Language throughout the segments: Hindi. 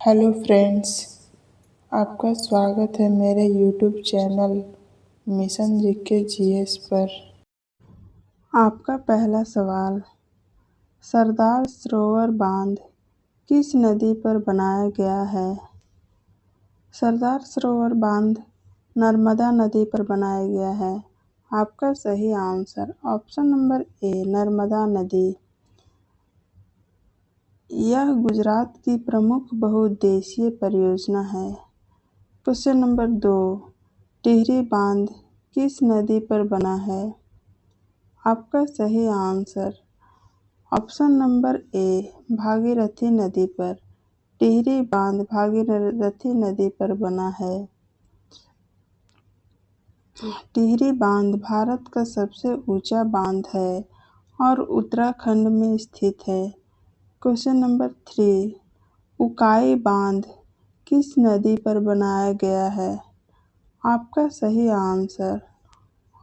हेलो फ्रेंड्स, आपका स्वागत है मेरे YouTube channel mission GK GS पर। आपका पहला सवाल, सरदार सरोवर बांध किस नदी पर बनाया गया है? सरदार सरोवर बांध नर्मदा नदी पर बनाया गया है। आपका सही आंसर ऑप्शन नंबर ए, नर्मदा नदी। यह गुजरात की प्रमुख बहुउद्देशीय परियोजना है। क्वेश्चन नंबर 2, टिहरी बांध किस नदी पर बना है? आपका सही आंसर ऑप्शन नंबर ए, भागीरथी नदी पर। टिहरी बांध भागीरथी नदी पर बना है। टिहरी बांध भारत का सबसे ऊंचा बांध है और उत्तराखंड में स्थित है। क्वेश्चन नंबर 3, उकाई बांध किस नदी पर बनाया गया है? आपका सही आंसर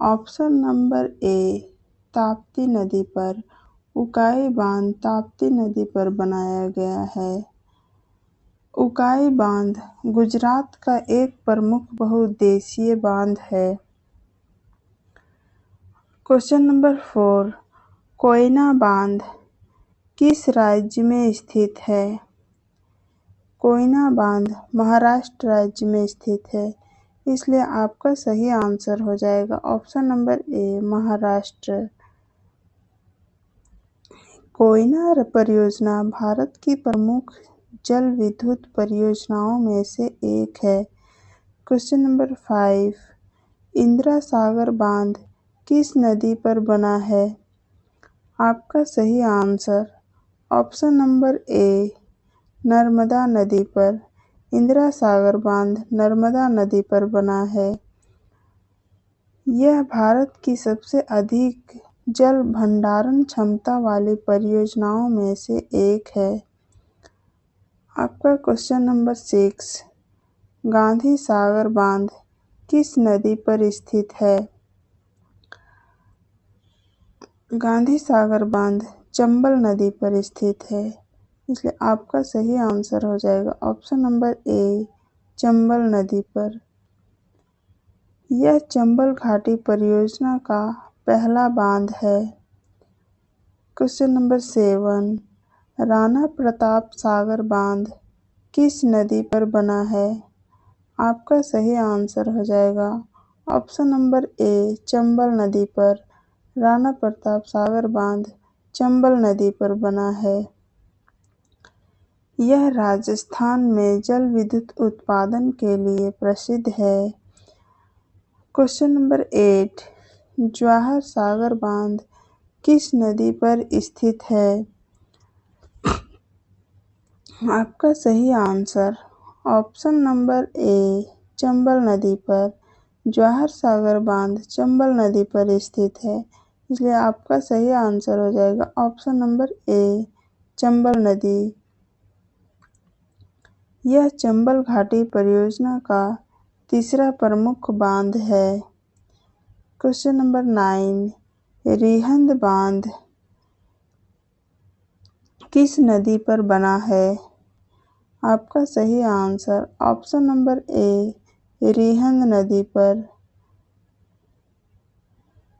ऑप्शन नंबर ए, ताप्ती नदी पर। उकाई बांध ताप्ती नदी पर बनाया गया है। उकाई बांध गुजरात का एक प्रमुख बहुउद्देशीय बांध है। क्वेश्चन नंबर 4, कोयना बांध किस राज्य में स्थित है? कोयना बांध महाराष्ट्र राज्य में स्थित है, इसलिए आपका सही आंसर हो जाएगा ऑप्शन नंबर ए, महाराष्ट्र। कोयना परियोजना भारत की प्रमुख जल विद्युत परियोजनाओं में से एक है। क्वेश्चन नंबर 5, इंदिरा सागर बांध किस नदी पर बना है? आपका सही आंसर ऑप्शन नंबर ए, नर्मदा नदी पर। इंदिरा सागर बांध नर्मदा नदी पर बना है। यह भारत की सबसे अधिक जल भंडारण क्षमता वाली परियोजनाओं में से एक है। आपका क्वेश्चन नंबर 6, गांधी सागर बांध किस नदी पर स्थित है? गांधी सागर बांध चंबल नदी पर स्थित है, इसलिए आपका सही आंसर हो जाएगा ऑप्शन नंबर ए, चंबल नदी पर। यह चंबल घाटी परियोजना का पहला बांध है। क्वेश्चन नंबर 7, राणा प्रताप सागर बांध किस नदी पर बना है? आपका सही आंसर हो जाएगा ऑप्शन नंबर ए, चंबल नदी पर। राणा प्रताप सागर बांध चंबल नदी पर बना है। यह राजस्थान में जल विद्युत उत्पादन के लिए प्रसिद्ध है। क्वेश्चन नंबर 8, जवाहर सागर बांध किस नदी पर स्थित है? आपका सही आंसर ऑप्शन नंबर ए, चंबल नदी पर। जवाहर सागर बांध चंबल नदी पर स्थित है, इसलिए आपका सही आंसर हो जाएगा ऑप्शन नंबर ए, चंबल नदी। यह चंबल घाटी परियोजना का तीसरा प्रमुख बांध है। क्वेश्चन नंबर 9, रिहंद बांध किस नदी पर बना है? आपका सही आंसर ऑप्शन नंबर ए, रिहंद नदी पर।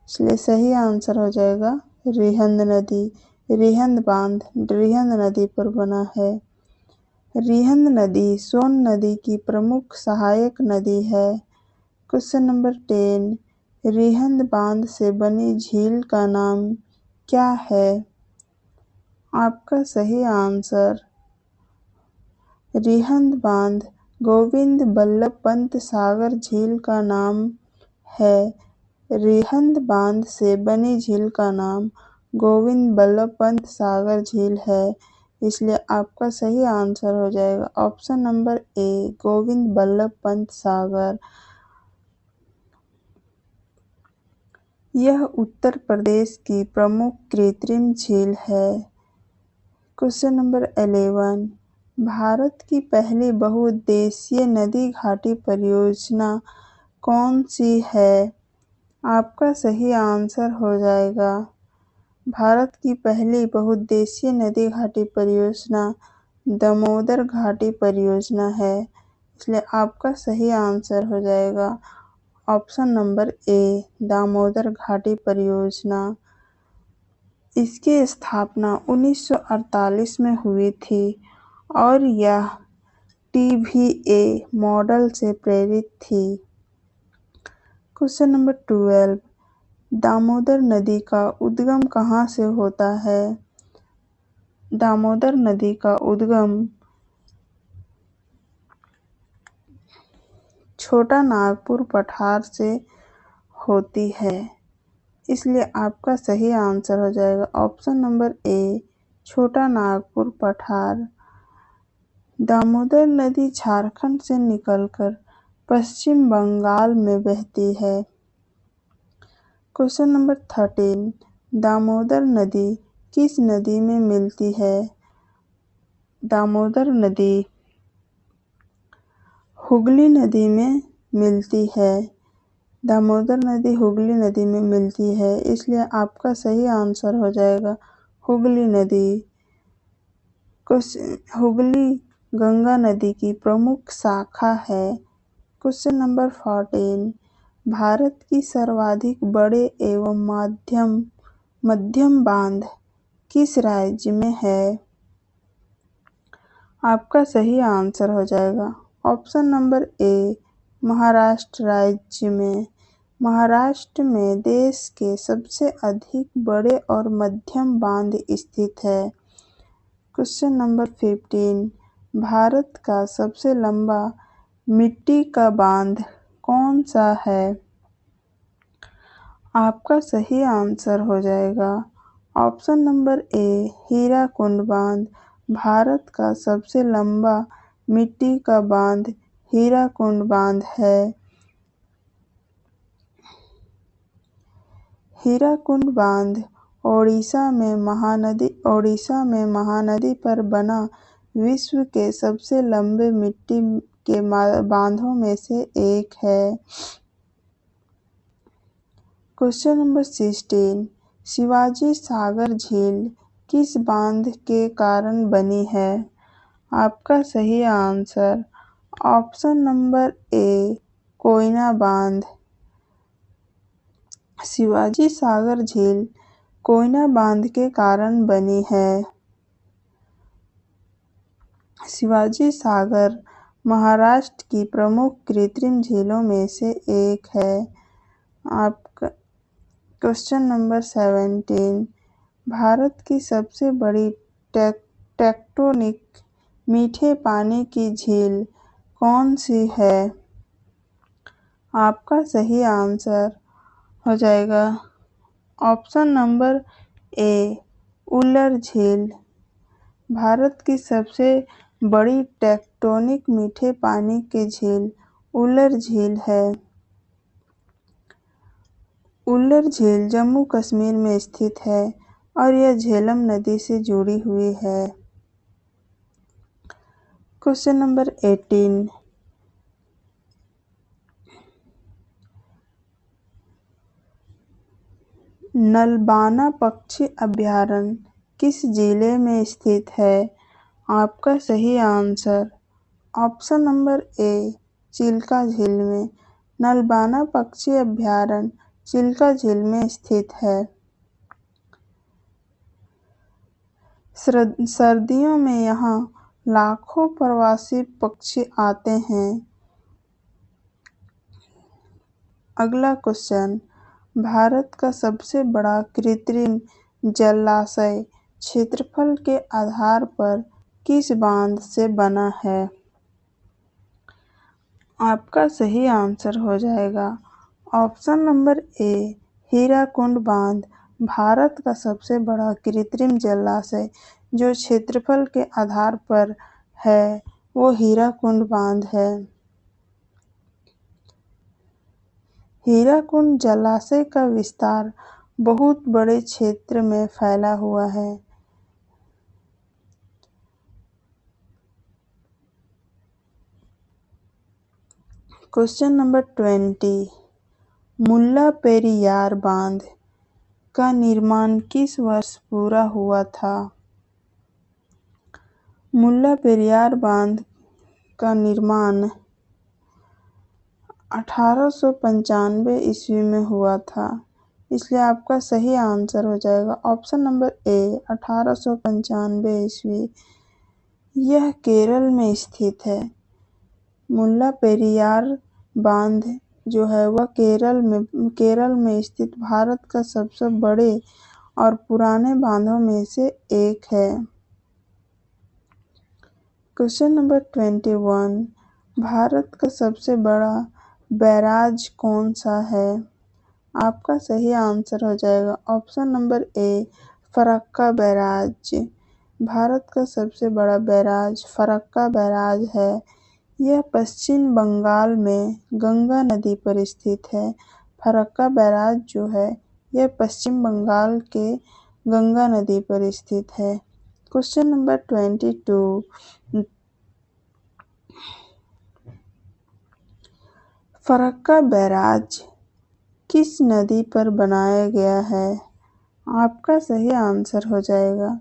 इसलिए सही आंसर हो जाएगा रिहंद नदी। रिहंद बांध रिहंद नदी पर बना है। रिहंद नदी सोन नदी की प्रमुख सहायक नदी है। क्वेश्चन नंबर 10, रिहंद बांध से बनी झील का नाम क्या है? आपका सही आंसर रिहंद बांध गोविंद बल्लभ पंत सागर झील का नाम है। रिहंद बांध से बनी झील का नाम गोविंद बल्लभ पंत सागर झील है, इसलिए आपका सही आंसर हो जाएगा option number A, Govind Ballabh Pant Sagar. यह उत्तर प्रदेश की प्रमुख कृत्रिम झील है। क्वेश्चन नंबर 11, भारत की पहली बहुउद्देशीय नदी घाटी परियोजना कौन सी है? आपका सही आंसर हो जाएगा भारत की पहली बहुउद्देशीय नदी घाटी परियोजना दामोदर घाटी परियोजना है, इसलिए आपका सही आंसर हो जाएगा ऑप्शन नंबर ए, दामोदर घाटी परियोजना। इसकी स्थापना 1948 में हुई थी और यह टीवीए मॉडल से प्रेरित थी। क्वेश्चन नंबर 12, दामोदर नदी का उद्गम कहाँ से होता है? दामोदर नदी का उद्गम छोटा नागपुर पठार से होती है, इसलिए आपका सही आंसर हो जाएगा ऑप्शन नंबर ए, छोटा नागपुर पठार। दामोदर नदी झारखंड से निकलकर पश्चिम बंगाल में बहती है। क्वेश्चन नंबर 13, दामोदर नदी किस नदी में मिलती है? दामोदर नदी हुगली नदी में मिलती है। दामोदर नदी हुगली नदी में मिलती है, इसलिए आपका सही आंसर हो जाएगा हुगली नदी। हुगली गंगा नदी की प्रमुख शाखा है। क्वेश्चन नंबर 14, भारत की सर्वाधिक बड़े एवं मध्यम बांध किस राज्य में है? आपका सही आंसर हो जाएगा ऑप्शन नंबर ए, महाराष्ट्र राज्य में। महाराष्ट्र में देश के सबसे अधिक बड़े और मध्यम बांध स्थित है। क्वेश्चन नंबर 15, भारत का सबसे लंबा मिट्टी का बांध कौन सा है? आपका सही आंसर हो जाएगा ऑप्शन नंबर ए, हीराकुंड बांध। भारत का सबसे लंबा मिट्टी का बांध हीराकुंड बांध है। हीराकुंड बांध ओडिशा में महानदी पर बना विश्व के सबसे लंबे मिट्टी के बांधों में से एक है। क्वेश्चन नंबर 16, शिवाजी सागर झील किस बांध के कारण बनी है? आपका सही आंसर ऑप्शन नंबर ए, कोयना बांध। शिवाजी सागर झील कोयना बांध के कारण बनी है। शिवाजी सागर महाराष्ट्र की प्रमुख कृत्रिम झीलों में से एक है। आपका क्वेश्चन नंबर 17, भारत की सबसे बड़ी टेक्टोनिक मीठे पानी की झील कौन सी है? आपका सही आंसर हो जाएगा ऑप्शन नंबर ए, उल्लर झील। भारत की सबसे बड़ी टेक्टोनिक मीठे पानी की झील उल्लर झील है। उल्लर झील जम्मू कश्मीर में स्थित है और यह झेलम नदी से जुड़ी हुई है। क्वेश्चन नंबर 18, नलबाना पक्षी अभयारण्य किस जिले में स्थित है? आपका सही answer option number A, Chilika झील में। नलबाना पक्षी अभयारण्य चिल्का झील में स्थित है। सर्दियों में यहाँ लाखों प्रवासी पक्षी आते हैं। अगला क्वेश्चन, भारत का सबसे बड़ा कृत्रिम जलाशय क्षेत्रफल के आधार पर किस बांध से बना है? आपका सही आंसर हो जाएगा ऑप्शन नंबर ए, हीराकुंड बांध। भारत का सबसे बड़ा कृत्रिम जलाशय जो क्षेत्रफल के आधार पर है वो हीराकुंड बांध है। हीराकुंड जलाशय का विस्तार बहुत बड़े क्षेत्र में फैला हुआ है। क्वेश्चन नंबर 20, मुल्ला पेरियार बांध का निर्माण किस वर्ष पूरा हुआ था? मुल्ला पेरियार बांध का निर्माण 1895 ईस्वी में हुआ था, इसलिए आपका सही आंसर हो जाएगा ऑप्शन नंबर ए 1895 ईस्वी। यह केरल में स्थित है। मुल्ला पेरियार बांध जो है वह केरल में स्थित भारत का सबसे बड़े और पुराने बांधों में से एक है। क्वेश्चन नंबर 21, भारत का सबसे बड़ा बैराज कौन सा है? आपका सही आंसर हो जाएगा ऑप्शन नंबर ए फरक्का बैराज। भारत का सबसे बड़ा बैराज फरक्का बैराज है। यह पश्चिम बंगाल में गंगा नदी पर स्थित है। फरक्का बैराज जो है यह पश्चिम बंगाल के गंगा नदी पर स्थित है। क्वेश्चन नंबर 22, फरक्का बैराज किस नदी पर बनाया गया है? आपका सही आंसर हो जाएगा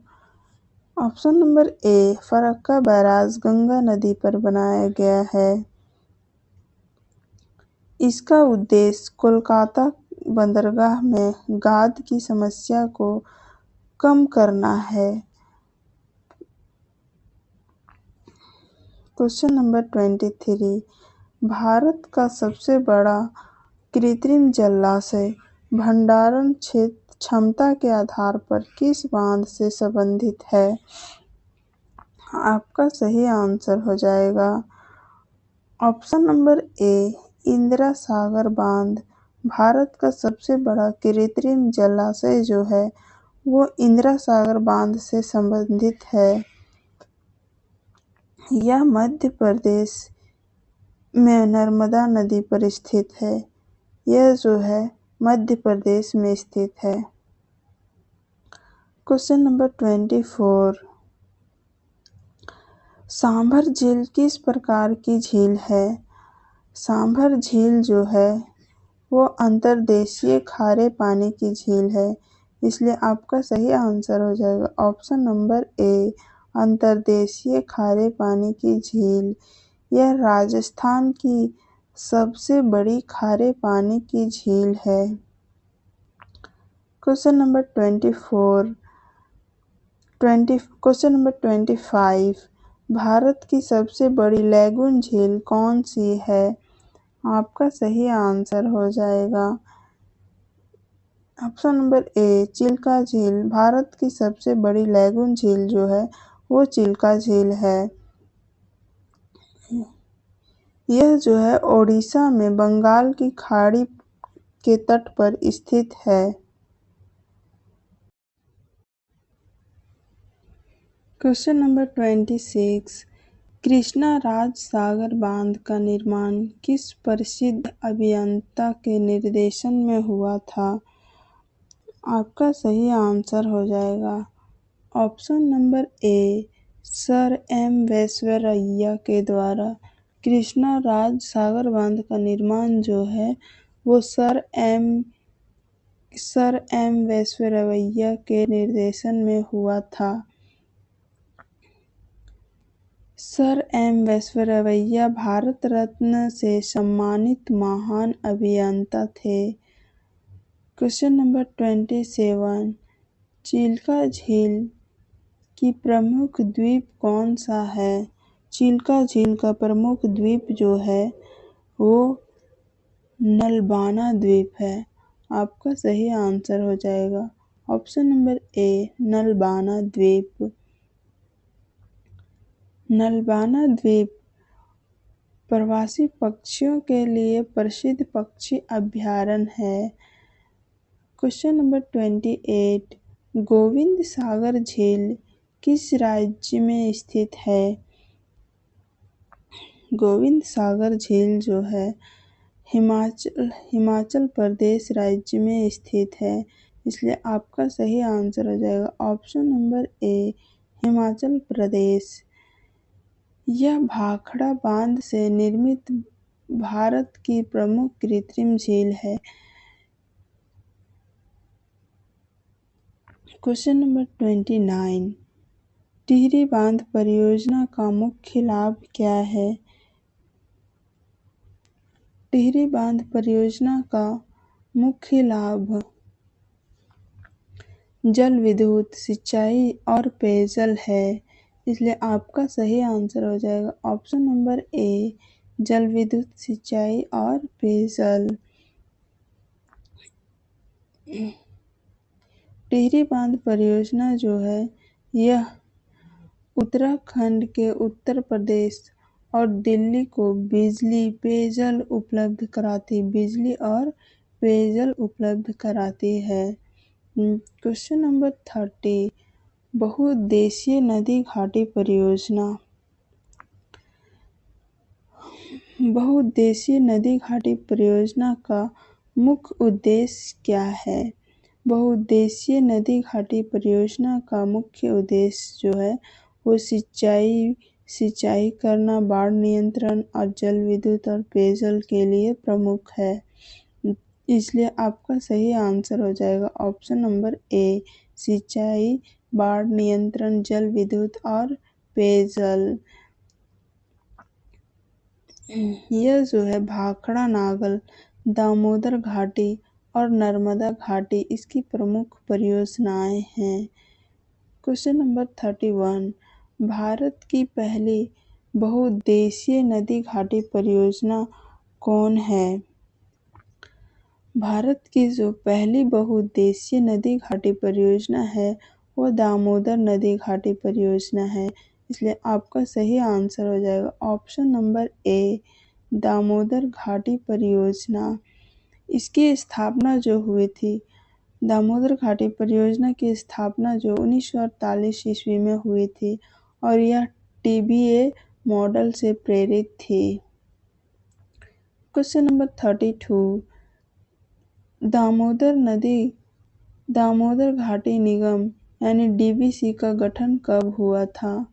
ऑप्शन नंबर ए फरक्का बैराज गंगा नदी पर बनाया गया है। इसका उद्देश्य कोलकाता बंदरगाह में गाद की समस्या को कम करना है। क्वेश्चन नंबर 23, भारत का सबसे बड़ा कृत्रिम जलाशय भंडारण क्षमता के आधार पर किस बांध से संबंधित है? आपका सही आंसर हो जाएगा ऑप्शन नंबर ए इंदिरा सागर बांध। भारत का सबसे बड़ा कृत्रिम जलाशय जो है वो इंदिरा सागर बांध से संबंधित है। यह मध्य प्रदेश में नर्मदा नदी पर स्थित है। यह जो है मध्य प्रदेश में स्थित है। क्वेश्चन नंबर 24, सांभर झील किस प्रकार की झील है? सांभर झील जो है वो अंतर्देशीय खारे पानी की झील है, इसलिए आपका सही आंसर हो जाएगा ऑप्शन नंबर ए अंतर्देशीय खारे पानी की झील। यह राजस्थान की सबसे बड़ी खारे पानी की झील है। क्वेश्चन नंबर 25, भारत की सबसे बड़ी लैगून झील कौन सी है? आपका सही आंसर हो जाएगा ऑप्शन नंबर ए चिल्का झील। भारत की सबसे बड़ी लैगून झील जो है वो चिल्का झील है। यह जो है ओडिशा में बंगाल की खाड़ी के तट पर स्थित है। क्वेश्चन नंबर 26, कृष्णा राज सागर बांध का निर्माण किस प्रसिद्ध अभियंता के निर्देशन में हुआ था? आपका सही आंसर हो जाएगा option number A sir M Visvesvaraya के द्वारा। कृष्णा राज सागर बांध का निर्माण जो है वो सर एम विश्वेश्वरैया के निर्देशन में हुआ था। सर एम विश्वेश्वरैया भारत रत्न से सम्मानित महान अभियंता थे। क्वेश्चन नंबर 27, चिल्का झील की प्रमुख द्वीप कौन सा है? चिल्का झील का प्रमुख द्वीप जो है वो नलबाना द्वीप है। आपका सही आंसर हो जाएगा ऑप्शन नंबर ए नलबाना द्वीप। नलबाना द्वीप प्रवासी पक्षियों के लिए प्रसिद्ध पक्षी अभयारण्य है। क्वेश्चन नंबर 28, गोविंद सागर झील किस राज्य में स्थित है? गोविंद सागर झील जो है हिमाचल प्रदेश राज्य में स्थित है, इसलिए आपका सही आंसर हो जाएगा ऑप्शन नंबर ए हिमाचल प्रदेश। यह भाखड़ा बांध से निर्मित भारत की प्रमुख कृत्रिम झील है। क्वेश्चन नंबर 29, टिहरी बांध परियोजना का मुख्य लाभ क्या है? टिहरी बांध परियोजना का मुख्य लाभ जल विद्युत, सिंचाई और पेयजल है। इसलिए आपका सही आंसर हो जाएगा ऑप्शन नंबर ए, जल विद्युत, सिंचाई और पेयजल। टिहरी बांध परियोजना जो है यह उत्तराखंड के उत्तर प्रदेश और दिल्ली को बिजली और पेयजल उपलब्ध कराती है। क्वेश्चन नंबर 30, बहुउद्देशीय नदी घाटी परियोजना। बहुउद्देशीय नदी घाटी परियोजना का मुख्य उद्देश्य क्या है? बहुउद्देशीय नदी घाटी परियोजना का मुख्य उद्देश्य जो है वो सिंचाई करना, बाढ़ नियंत्रण और जल विद्युत और पेयजल के लिए प्रमुख है। इसलिए आपका सही आंसर हो जाएगा ऑप्शन नंबर ए, सिंचाई, बाढ़ नियंत्रण, जल विद्युत और पेयजल। यह जो है भाखड़ा नागल, दामोदर घाटी और नर्मदा घाटी इसकी प्रमुख परियोजनाएं हैं। क्वेश्चन नंबर 31, भारत की पहली बहुउद्देशीय नदी घाटी परियोजना कौन है? भारत की जो पहली बहुउद्देशीय नदी घाटी परियोजना है वो दामोदर नदी घाटी परियोजना है। इसलिए आपका सही आंसर हो जाएगा ऑप्शन नंबर ए, दामोदर घाटी परियोजना। इसकी स्थापना जो हुई थी, दामोदर घाटी परियोजना की स्थापना जो 1948 ईस्वी में हुई थी और यह TBA मॉडल से प्रेरित थी। क्वेश्चन नंबर 32, दामोदर घाटी निगम यानी DVC का गठन कब हुआ था?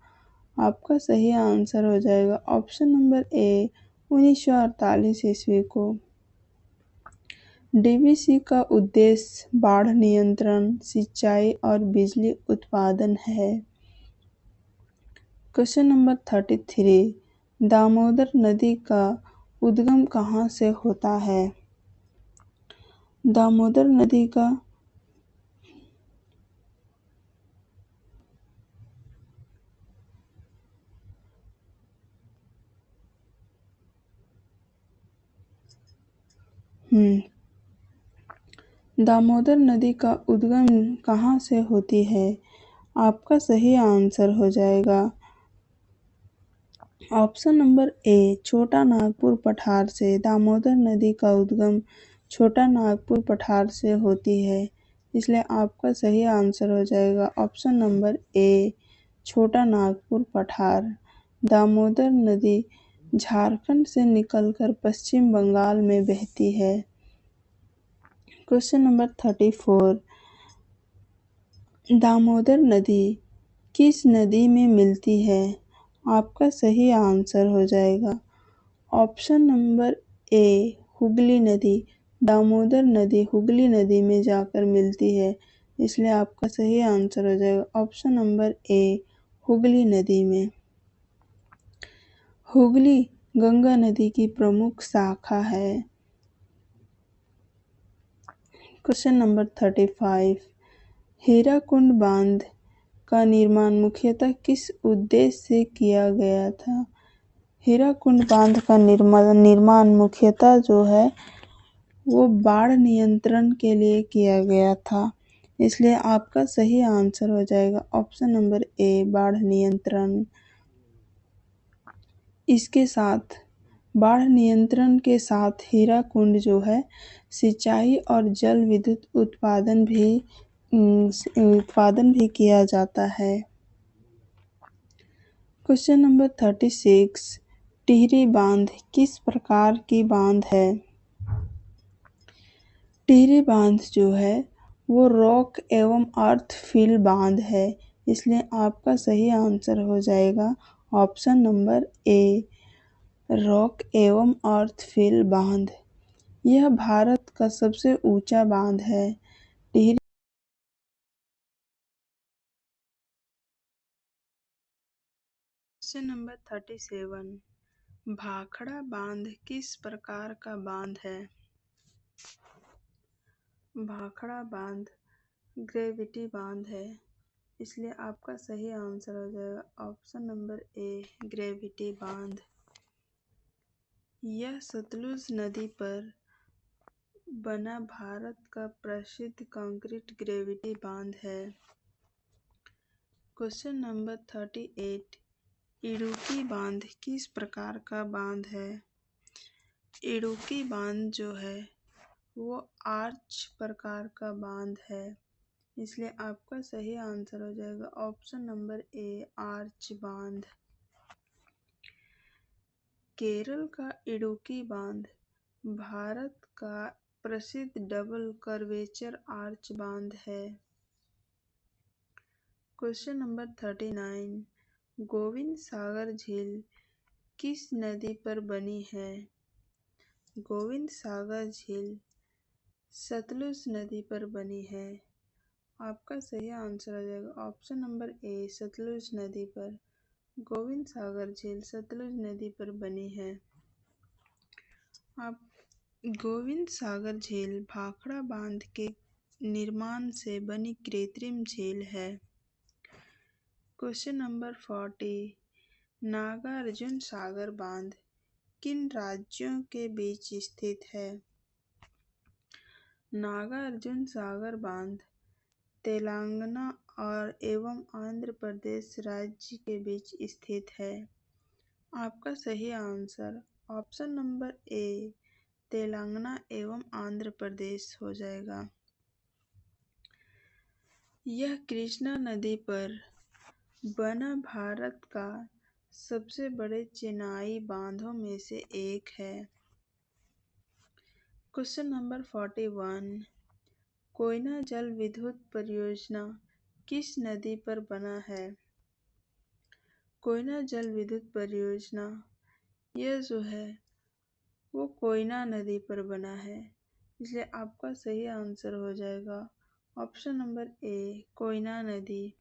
आपका सही आंसर हो जाएगा ऑप्शन नंबर ए, 1948 ईस्वी को। DVC का उद्देश्य बाढ़ नियंत्रण, सिंचाई और बिजली उत्पादन है। क्वेश्चन नंबर 33, दामोदर नदी का उद्गम कहाँ से होता है? दामोदर नदी का दामोदर नदी का उद्गम कहाँ से होती है? आपका सही आंसर हो जाएगा ऑप्शन नंबर ए, छोटा नागपुर पठार से। दामोदर नदी का उद्गम छोटा नागपुर पठार से होती है। इसलिए आपका सही आंसर हो जाएगा ऑप्शन नंबर ए, छोटा नागपुर पठार। दामोदर नदी झारखंड से निकलकर पश्चिम बंगाल में बहती है। क्वेश्चन नंबर 34, दामोदर नदी किस नदी में मिलती है? आपका सही आंसर हो जाएगा ऑप्शन नंबर ए, हुगली नदी। दामोदर नदी हुगली नदी में जाकर मिलती है। इसलिए आपका सही आंसर हो जाएगा ऑप्शन नंबर ए, हुगली नदी में। हुगली गंगा नदी की प्रमुख शाखा है। क्वेश्चन नंबर 35, हीराकुंड बांध का निर्माण मुख्यतः किस उद्देश्य से किया गया था? हीराकुंड बांध का निर्माण मुख्यतः जो है वो बाढ़ नियंत्रण के लिए किया गया था। इसलिए आपका सही आंसर हो जाएगा ऑप्शन नंबर ए, बाढ़ नियंत्रण। इसके साथ बाढ़ नियंत्रण के साथ हीराकुंड जो है सिंचाई और जल विद्युत उत्पादन भी किया जाता है। क्वेश्चन नंबर 36, टिहरी बांध किस प्रकार की बांध है? टिहरी बांध जो है वो रॉक एवं अर्थ फिल बांध है। इसलिए आपका सही आंसर हो जाएगा ऑप्शन नंबर ए, रॉक एवं अर्थ फिल बांध। यह भारत का सबसे ऊंचा बांध है। Tehri question number 37। भाखड़ा बांध किस प्रकार का बांध है? भाखड़ा बांध ग्रेविटी बांध है, इसलिए आपका सही आंसर हो जाएगा ऑप्शन नंबर ए, ग्रेविटी बांध। यह सतलुज नदी पर बना भारत का प्रसिद्ध कंक्रीट ग्रेविटी बांध है। Question number 38। इडुक्की बांध किस प्रकार का बांध है? इडुक्की बांध जो है वो आर्च प्रकार का बांध है, इसलिए आपका सही आंसर हो जाएगा ऑप्शन नंबर ए, आर्च बांध। केरल का इडुक्की बांध भारत का प्रसिद्ध डबल कर्वेचर आर्च बांध है। Question number 39। गोविंद सागर झील किस नदी पर बनी है? गोविंद सागर झील सतलुज नदी पर बनी है। आपका सही आंसर हो जाएगा ऑप्शन नंबर ए, सतलुज नदी पर। गोविंद सागर झील सतलुज नदी पर बनी है। आप गोविंद सागर झील भाखड़ा बांध के निर्माण से बनी कृत्रिम झील है। Question number 40। नागार्जुन सागर बांध किन राज्यों के बीच स्थित है? नागार्जुन सागर बांध तेलंगाना और एवं आंध्र प्रदेश राज्य के बीच स्थित है। आपका सही आंसर ऑप्शन नंबर ए, तेलंगाना एवं आंध्र प्रदेश हो जाएगा। यह कृष्णा नदी पर बना भारत का सबसे बड़े चिनाई बांधों में से एक है। Question number 41। कोयना जल विद्युत परियोजना किस नदी पर बना है? कोयना जल विद्युत परियोजना यह जो है वो कोयना नदी पर बना है, इसलिए आपका सही आंसर हो जाएगा ऑप्शन नंबर ए, कोयना नदी।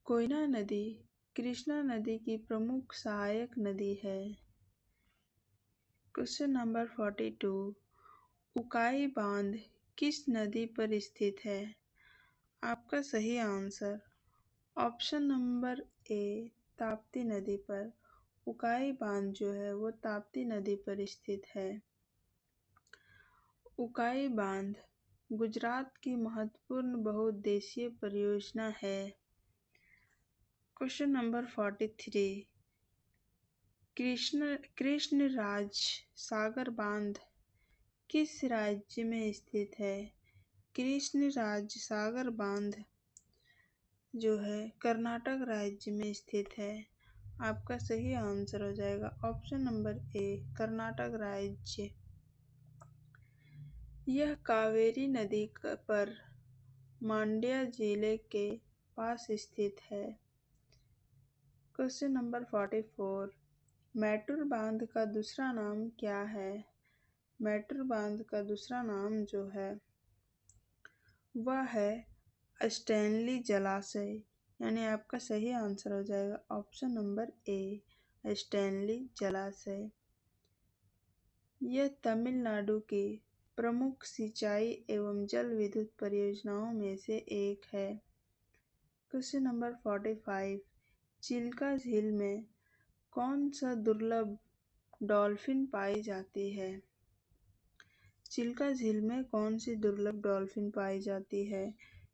कोयना नदी कृष्णा नदी की प्रमुख सहायक नदी है। Question number 42। उकाई बांध किस नदी पर स्थित है? आपका सही आंसर ऑप्शन नंबर ए, ताप्ती नदी पर। उकाई बांध जो है वो ताप्ती नदी पर स्थित है। उकाई बांध गुजरात की महत्वपूर्ण बहुउद्देशीय परियोजना है। Question number 43। कृष्णराज सागर बांध किस राज्य में स्थित है? कृष्णराज सागर बांध जो है कर्नाटक राज्य में स्थित है। आपका सही आंसर हो जाएगा ऑप्शन नंबर ए, कर्नाटक राज्य। यह कावेरी नदी पर मांड्या जिले के पास स्थित है। Question number 44। मैटूर बांध का दूसरा नाम क्या है? मैटूर बांध का दूसरा नाम जो है वह है स्टैनली जलाशय, यानी आपका सही आंसर हो जाएगा ऑप्शन नंबर ए, स्टैनली जलाशय। यह तमिलनाडु की प्रमुख सिंचाई एवं जल विद्युत परियोजनाओं में से एक है। Question number 45। चिल्का झील में कौन सा दुर्लभ डॉल्फिन पाई जाती है? चिल्का झील में कौन सी दुर्लभ डॉल्फिन पाई जाती है?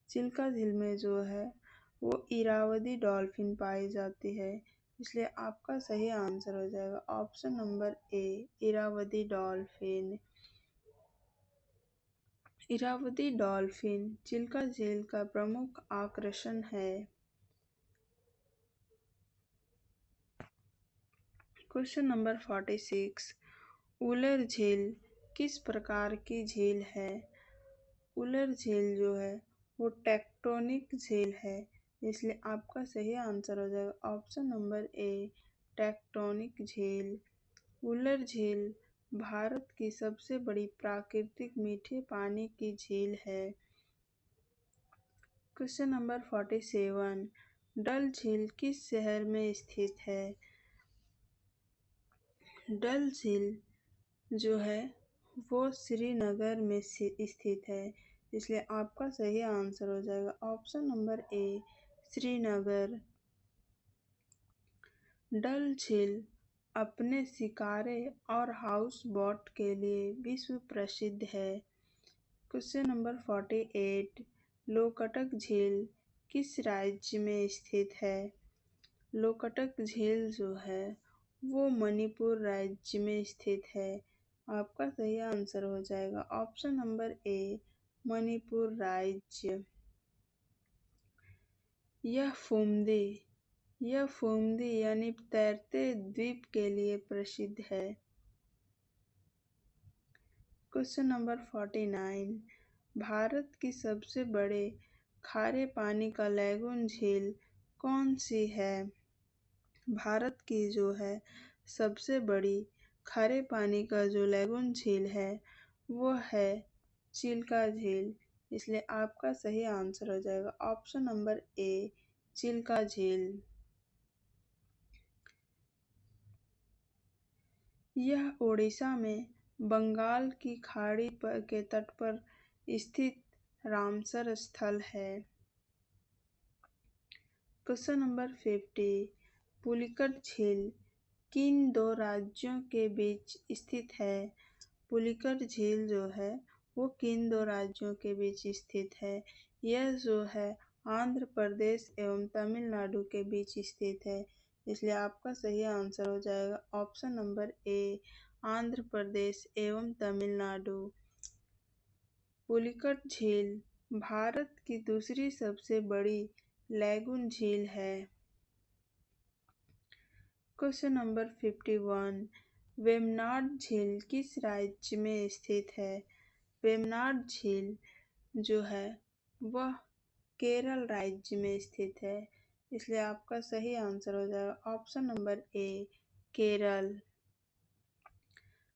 चिल्का झील में जो है वो इरावदी डॉल्फिन पाई जाती है, इसलिए आपका सही आंसर हो जाएगा option number A, Irrawaddy dolphin. Irrawaddy dolphin Chilika झील का प्रमुख आकर्षण है। Question number 46। उलर झील किस प्रकार की झील है? उलर झील जो है वो टेक्टोनिक झील है, इसलिए आपका सही आंसर हो जाएगा ऑप्शन नंबर ए, टेक्टोनिक झील। उलर झील भारत की सबसे बड़ी प्राकृतिक मीठे पानी की झील है। Question number 47। डल झील किस शहर में स्थित है? डल झील जो है वो श्रीनगर में स्थित है, इसलिए आपका सही आंसर हो जाएगा ऑप्शन नंबर ए श्रीनगर। डल झील अपने शिकारे और हाउस बोट के लिए विश्व प्रसिद्ध है। क्वेश्चन नंबर 48, लोकटक झील किस राज्य में स्थित है? लोकटक झील जो है वो मणिपुर राज्य में स्थित है। आपका सही आंसर हो जाएगा ऑप्शन नंबर ए मणिपुर राज्य। यह फुमदी यानी तैरते द्वीप के लिए प्रसिद्ध है। क्वेश्चन नंबर 49, भारत की सबसे बड़े खारे पानी का लैगून झील कौन सी है? भारत की जो है सबसे बड़ी खारे पानी का जो लैगून झील है वो है चिल्का झील, इसलिए आपका सही आंसर हो जाएगा ऑप्शन नंबर ए चिल्का झील। यह ओडिशा में बंगाल की खाड़ी के तट पर स्थित रामसर स्थल है। क्वेश्चन नंबर 50, पुलिकट झील किन दो राज्यों के बीच स्थित है? पुलिकट झील जो है वो किन दो राज्यों के बीच स्थित है? यह जो है आंध्र प्रदेश एवं तमिलनाडु के बीच स्थित है, इसलिए आपका सही आंसर हो जाएगा ऑप्शन नंबर ए आंध्र प्रदेश एवं तमिलनाडु। पुलिकट झील भारत की दूसरी सबसे बड़ी लैगून झील है। क्वेश्चन नंबर 51, वेम्बनाड झील किस राज्य में स्थित है? वेम्बनाड झील जो है वह केरल राज्य में स्थित है, इसलिए आपका सही आंसर हो जाएगा ऑप्शन नंबर ए केरल।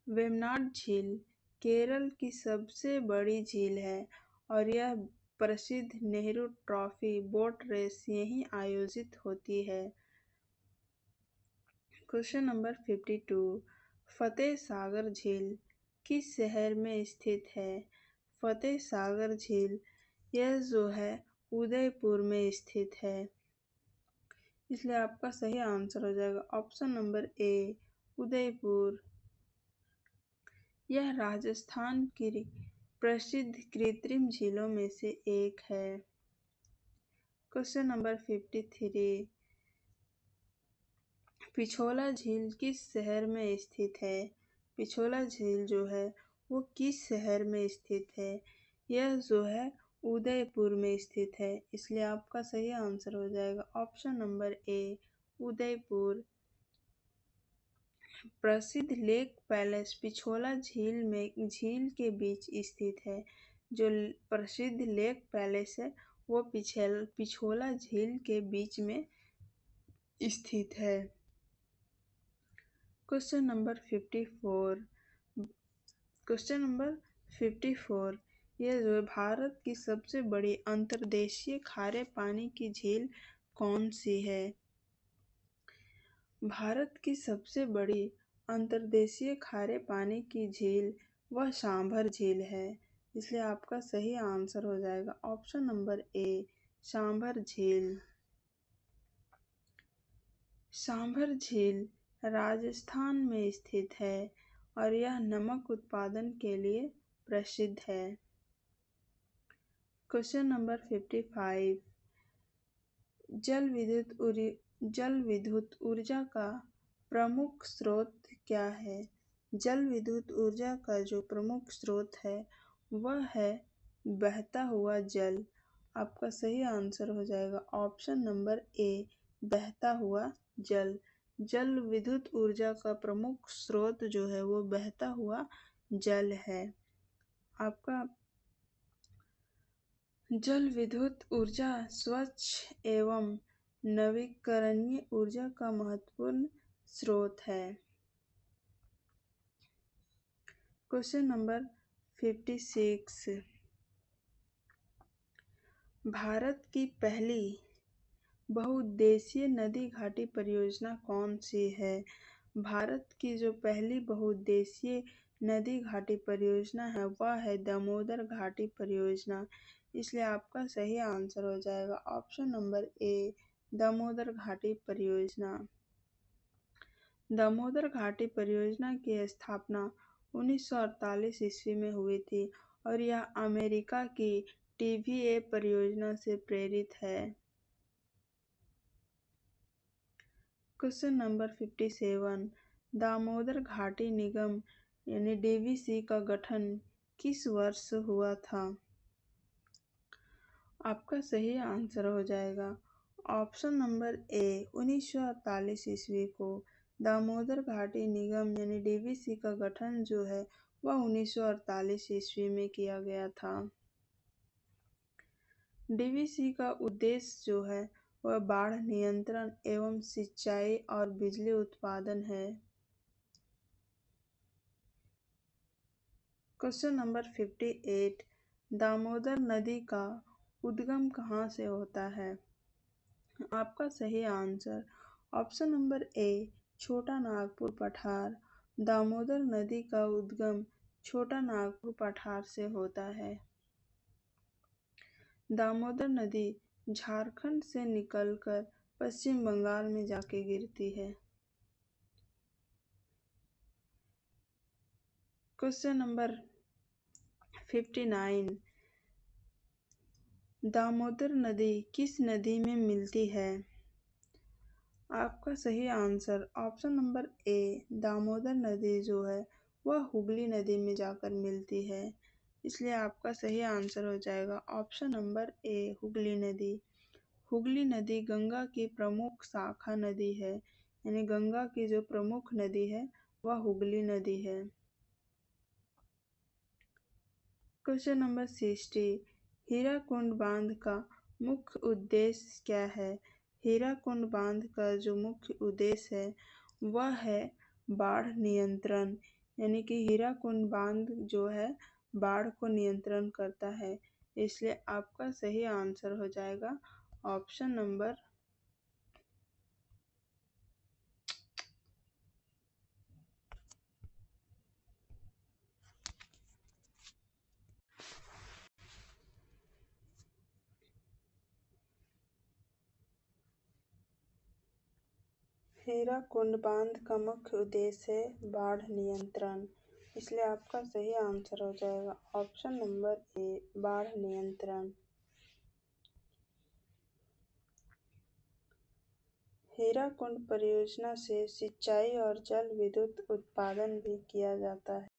वेम्बनाड झील केरल की सबसे बड़ी झील है और यह प्रसिद्ध नेहरू ट्रॉफी बोट रेस यहीं आयोजित होती है। क्वेश्चन नंबर 52, फतेह सागर झील किस शहर में स्थित है? फतेह सागर झील यह जो है उदयपुर में स्थित है, इसलिए आपका सही आंसर हो जाएगा ऑप्शन नंबर ए उदयपुर। यह राजस्थान की प्रसिद्ध कृत्रिम झीलों में से एक है। क्वेश्चन नंबर 53, पिछोला झील किस शहर में स्थित है? पिछोला झील जो है वो किस शहर में स्थित है? यह जो है उदयपुर में स्थित है, इसलिए आपका सही आंसर हो जाएगा ऑप्शन नंबर ए उदयपुर। प्रसिद्ध लेक पैलेस पिछोला झील के बीच स्थित है। जो प्रसिद्ध लेक पैलेस है वो पिछोला झील के बीच में स्थित है। क्वेश्चन नंबर 54, यह जो है भारत की सबसे बड़ी अंतर्देशीय खारे पानी की झील कौन सी है? भारत की सबसे बड़ी अंतर्देशीय खारे पानी की झील वह सांभर झील है, इसलिए आपका सही आंसर हो जाएगा ऑप्शन नंबर ए सांभर झील। सांभर झील राजस्थान में स्थित है और यह नमक उत्पादन के लिए प्रसिद्ध है। क्वेश्चन नंबर 55, जल विद्युत ऊर्जा का प्रमुख स्रोत क्या है? जल विद्युत ऊर्जा का जो प्रमुख स्रोत है वह है बहता हुआ जल। आपका सही आंसर हो जाएगा ऑप्शन नंबर ए बहता हुआ जल। जल विद्युत ऊर्जा का प्रमुख स्रोत जो है वो बहता हुआ जल है। आपका जल विद्युत ऊर्जा स्वच्छ एवं नवीकरणीय ऊर्जा का महत्वपूर्ण स्रोत है। क्वेश्चन नंबर 56, भारत की पहली बहुउद्देशीय नदी घाटी परियोजना कौन सी है? भारत की जो पहली बहुउद्देशीय नदी घाटी परियोजना है वह है दामोदर घाटी परियोजना। इसलिए आपका सही आंसर हो जाएगा ऑप्शन नंबर ए, दामोदर घाटी परियोजना। दामोदर घाटी परियोजना की स्थापना 1948 ईस्वी में हुई थी और यह अमेरिका की TVA परियोजना से प्रेरित है। क्वेश्चन नंबर 57, दामोदर घाटी निगम यानी DVC का गठन किस वर्ष हुआ था? आपका सही आंसर हो जाएगा ऑप्शन नंबर ए, 1948 ईस्वी को। दामोदर घाटी निगम यानी DVC का गठन जो है वह 1948 ईस्वी में किया गया था। DVC का उद्देश्य जो है वह बाढ़ नियंत्रण एवं सिंचाई और बिजली उत्पादन है। क्वेश्चन नंबर 58, दामोदर नदी का उद्गम कहाँ से होता है? आपका सही आंसर ऑप्शन नंबर ए, छोटा नागपुर पठार। दामोदर नदी का उद्गम छोटा नागपुर पठार से होता है। दामोदर नदी झारखंड से निकलकर पश्चिम बंगाल में जाके गिरती है। क्वेश्चन नंबर 59, दामोदर नदी किस नदी में मिलती है? आपका सही आंसर ऑप्शन नंबर ए, दामोदर नदी जो है वह हुगली नदी में जाकर मिलती है। इसलिए आपका सही आंसर हो जाएगा ऑप्शन नंबर ए, हुगली नदी। हुगली नदी गंगा की प्रमुख शाखा नदी है, यानी गंगा की जो प्रमुख नदी है वह हुगली नदी है। क्वेश्चन नंबर 60, हीराकुंड बांध का मुख्य उद्देश्य क्या है? हीराकुंड बांध का जो मुख्य उद्देश्य है वह है बाढ़ नियंत्रण, यानी कि हीराकुंड बांध जो है बाढ़ को नियंत्रण करता है। इसलिए आपका सही आंसर हो जाएगा ऑप्शन नंबर हीराकुंड बांध का मुख्य उद्देश्य है बाढ़ नियंत्रण। इसलिए आपका सही आंसर हो जाएगा ऑप्शन नंबर ए, बाढ़ नियंत्रण। हीराकुंड परियोजना से सिंचाई और जल विद्युत उत्पादन भी किया जाता है।